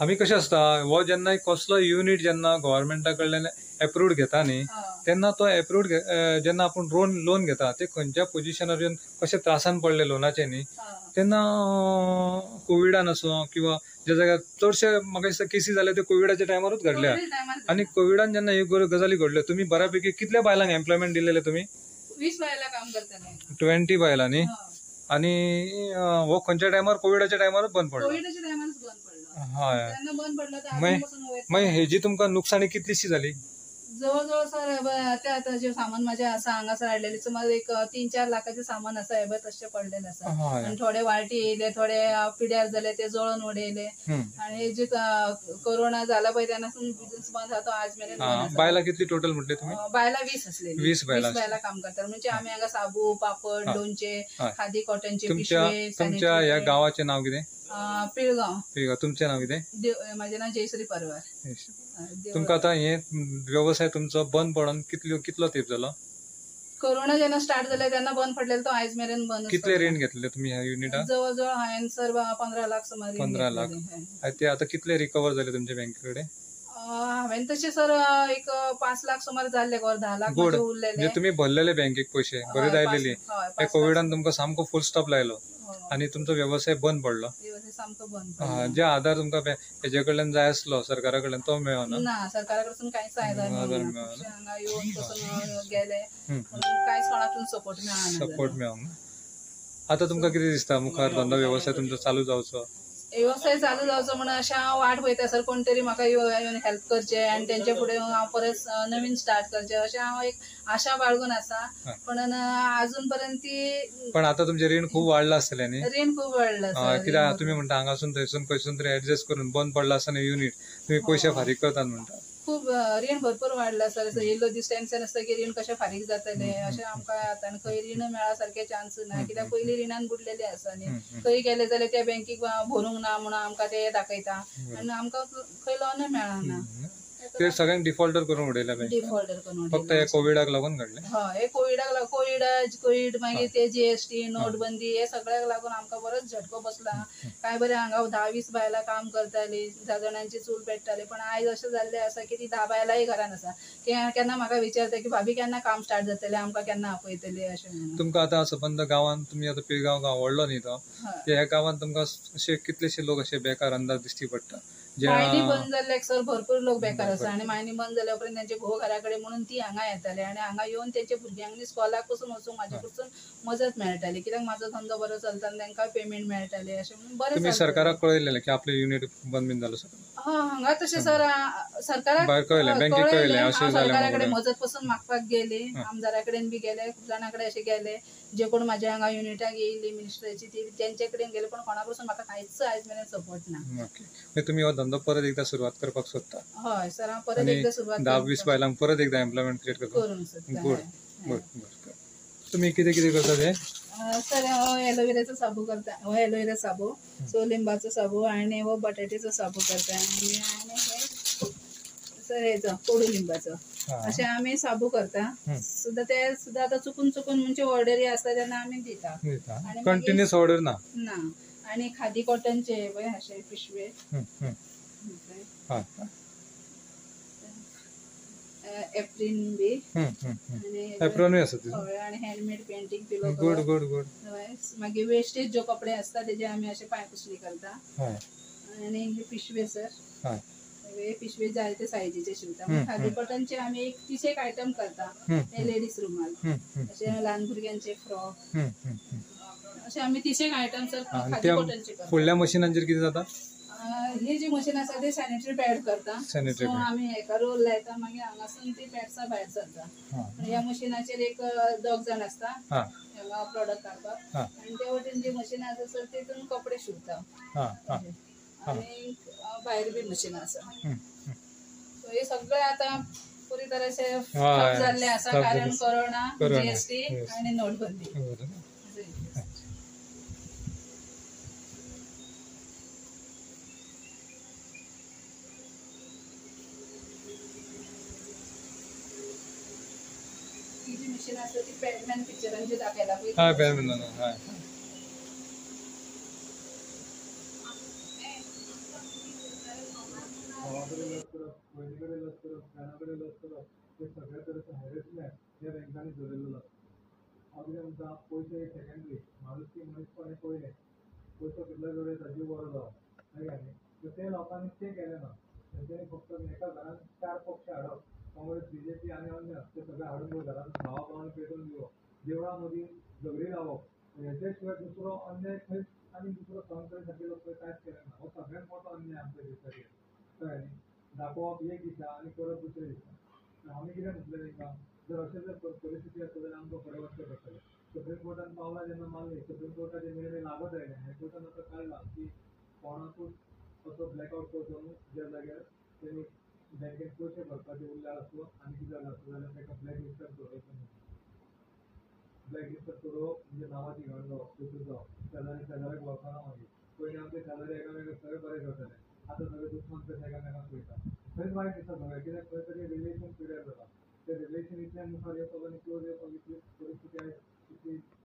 आम्ही कशें आसता हो जेन्ना कसलो युनिट जेन्ना गव्हर्मेंटा कडल्यान एप्रूव्ड घेता न्ही तेन्ना तो एप्रूव्ड जेन्ना आपूण लोन घेता ते खंयच्या पोजिशनार येवन कशे त्रासान पडले लोनाचे न्ही तेन्ना कोविडान असो किंवा ज्या जाग्यार चडशे म्हाका दिसता केसी जाल्या त्यो कोविडाच्या टायमारूच घडल्या आनी कोविडान जेन्ना ह्यो गजाली घडल्यो तुमी बऱ्यापैकी कितल्या बायलांक एम्प्लॉयमेंट दिलेले तुमी 20 बायलां काम करताले 20 बायलां न्ही आनी हो खंयच्या टायमार कोविडाच्या टायमारूच बंद पडलो कोविडाच्या टायमारूच बंद पडलो हय तेन्ना बंद पडलो तर आजून मागीर हेजी तुमकां नुकसाणी कितलीशी जाली जवळजवळ सर आता जे सामान माझे आसा हांगासर हाडलेले सुमार एक 3-4 लाखाचे सामान आसा हे तशें पडलेले आसा आनी थोडे वाळटी येयले थोडे पिड्यार जाले ते जळोन उडयले आनी जे कोरोना जाला पळय तेन्नासून बिझनेस बंद जातो आज मेरेन बायलां कितली टोटल म्हटले तुमी बायलां 20 आसलेली 20 बायलां काम करतात म्हणजे आमी हांगा साबू पापड लोणचे खादी कॉटनचे पिशवे तुमच्या ह्या गावाचें नांव कितें पिळगांव तुमचें नांव कितें माझे नाव जयश्री परवार तुमकां आतां हे व्यवसाय तुमचो बंद पडून कितलो तेंप जालो कोरोना जेन्ना स्टार्ट जाले तेन्ना बंद पडलेलो तो आयज मेरेन बंद कितले रेंट घेतले तुमी ह्या युनिटाक जवळजवळ हांवें सर 15 लाख सुमार 15 लाख ते आता कितले रिकवर जाले तुमच्या बँके कडेन हांवें तशें सर एक 5 लाख सुमार जाल्ले 10 लाख उरलेले तुम्ही भरलेले बँकेक पैसे बरेच आयलेली त्या कोविडान तुमकां सामको फुल स्टॉप लायलो आणि तुमचो व्यवसाय बंद पडलो सामको बंद जे आधार तुमकां हेजे कडल्यान जाय आसलो सरकारा कडल्यान तो मेळना ना सरकारा कडसून कांयच आधार मेळना हांगा येवन पासून गेले कांयच कोणाकडून सपोर्ट मेळना आता तुमकां कितें दिसता मुखार धंदो व्यवसाय तुमचो चालू जावचो व्यवसाय चालू जावचो म्हणून अशें हांव वाट पळयता सर कोण तरी म्हाका येवन हेल्प करचे आनी तेंचे फुडें हांव परत नवीन स्टार्ट करचें अशें हांव एक आशा बाळगून आसा पण अजून पर्यंत ती पण आता तुमचें रीण खूब वाडलां आसतलें न्ही रीण खूब वाडलां कित्याक तुमी म्हणटा हांगासून थंयसून खंयसून तरी एडजस्ट करून बंद पडला आसतना युनिट तुमी पयशे फारीक करतात म्हणटा खूब रीण भरपूर वाडला सर येयल्लो दीस टेन्शन आसता की रीण कशें फारीक जातलें अशें आमकां आतां आनी खंय रीण मेळा सारके चान्स ना कित्याक पयलीं रिणान बुडलेली आसा न्ही खंय गेले जाल्यार त्या बँकेक भरूंक ना म्हणून आमकां ते दाखयता आनी आमकां खंय लोन मेळना ते सगळ्यांक डिफॉल्टर करून उडयल्या डिफॉल्टर करून फक्त हे कोविडाक लागून घडले हय कोविडाक कोविड मागीर ते जीएसटी नोटबंदी हे सगळ्याक लागून आमकां बरोच झटको बसला काय बरें हांगा 10-20 बायलां काम करतालीं 10 जाणांची चूल पेट्टाली पण आयज अशें जाल्लें आसा की ती 10 बायलांय घरान आसा केन्ना म्हाका विचारता की भाभी केन्ना काम स्टार्ट जातलें आमकां केन्ना आपयतली अशें म्हणून तुमकां आतां सबंद गांवांत तुमी आतां पिळगांव गांव व्हडलो न्ही तो ह्या गांवांत तुमकां अशे कितलेशे लोक अशे बेकार अंदाज दिश्टी पडटा मायनी बंद जाल्ल्याक सर भरपूर लोक बेकार आसा आनी मायनी बंद जाल्या उपरांत तेंचे घोव घरा कडेन म्हणून ती हांगा येताले आनी हांगा येवन तेंच्या भुरग्यांक स्कॉलाक पसून वचूंक म्हाजे कडसून मजत मेळटाली कित्याक म्हाजो धंदो बरो चलता आनी तांकां पेमेंट मेळटाले अशें म्हणून बरें तुमी सरकाराक कळयलेलें की आपले युनिट बंद बीन जालो हांगा तशें सर सरकाराक सरकारा कडेन मजत पसून मागपाक गेली आमदारा कडेन बी गेले खूब जाणां कडेन अशें गेले जे कोण म्हाज्या हांगा युनिटाक येयल्ली मिनिस्टराची ती तेंचे कडेन गेले पण कोणा कडसून म्हाका कांयच आयज मेरेन सपोर्ट ना तुमी हो धंदो परत एकदा सुरवात करपाक सोदता हय सर हांव परत एकदा सुरवात 10-20 बायलांक परत एकदा एम्प्लॉयमेंट क्रिएट करूंक सोदता गुड तुमी कितें कितें करता ते सर हो एलोवेराचो साबू करता हो एलोवेरा साबू सो लिंबाचो साबू आनी हो बटाट्याचो साबू करता आनी हे सर हेचो कोडू अशें आमी साबू करता सुद्दां ते सुद्दां आतां चुकून म्हणजे ऑर्डरी आसता तेन्ना आमी दिता कंटिन्यूअस ऑर्डर ना आनी खादी कॉटनचे पळय अशे पिशवे एप्रिन बी एप्रोनूय आसा आनी हँडमेड पेंटिंग पिलो गुड मागीर वेस्टेज जो कपडे असता तेजे आमी अशे पांय पुसणी करता आनी हे पिशवे सर हे पिशवे जाय ते सायजीचे शिवता खादी कॉटनचे आमी एक 30 आयटम करता हे लेडीज रुमाल अशे ल्हान भुरग्यांचे फ्रॉक अशे आमी 30 आयटम सर खादी कॉटनचे करता फुडल्या मशिनांचेर कितें जाता हे जे मशीन आसा ते सॅनिटरी पॅड करता सो आमी हेका रोल लायता मागीर हांगासून ती पॅड्सां भायर सरता ह्या मशिनाचेर एक 2 जाण आसता हांगा प्रोडक्ट काडपाक आनी ते वटेन जी मशीन आसा सर तेतून कपडे शिवता आनी भायर बी मशीन आसा सो हे सगळे आतां पुरी तरेचे ठप जाल्ले आसा कारण कोरोना जीएसटी आनी नोटबंदी मशीन आसा ती पॅडमॅन पिक्चरांची दाखयला पळय लस करप बहिणीकडे लस करप फ्रेंडाकडे लस करप हे सगळ्या तरेचो हॅरेसमेंट ह्या बँकांनी धरिल्लो आसा. हांव कितें म्हणटा पयशे एक सेकंडरी माणुसकी मनीसपण हे पयलें. पयसो कितलो जोडयता जीव बरो जावप काय न्ही. तर ते लोकांनी ते केलें ना. तेंच्यांनी फक्त एका घरान 4 पक्ष हाडप काँग्रेस बीजेपी आनी अन्य ते सगळे हाडून घरात भावा पेटोवन दिवप देवळा मदीं झगडी लावप हेचे शिवाय दुसरो अन्याय खंयच आनी दुसरो सहन करण्यासाठी लोक कांयच केलें ना. हो सगळ्यांत मोठो अन्याय आमच्या देशाचेर कळ्ळें न्ही. दाखोवप एक दिसा आनी करप दुसरे दिसा. आमी कितें म्हटलें तेंकां जर अशें जर परिस्थिती आसत जाल्यार आमकां फुडें वचचें पडटलें. सुप्रीम कोर्टान पावलां जेन्ना मारली सुप्रीम कोर्टाचे निर्णय लागत आयले हायकोर्टान आतां काडला की कोणाकूच असो ब्लॅकआउट करचो न्हू ज्या जाग्यार तेणी बँकेन पयशे भरपाचे उरल्यार आसलो आनी कितें जालें आसत जाल्यार ताका ब्लॅकलिस्टार दवरचो न्हू. ब्लॅकलिस्टार दवरप म्हणजे नांवाची घाण जावप चुकीचो जावप शेजाऱ्याक वळखना मागीर. पयलीं आमचे शेजारी एकामेकाक सगळे बरे करताले आतां सगळे दुश्मन कशे एकामेकाक पळयता. खंयच वायट दिसता सगळें कित्याक खंय तरी रिलेशन पिड्यार जाता. ते रिलेशन इतल्यान मुखार येवपाक आनी क्लोज येवपाक इतली परिस्थिती आयज इतली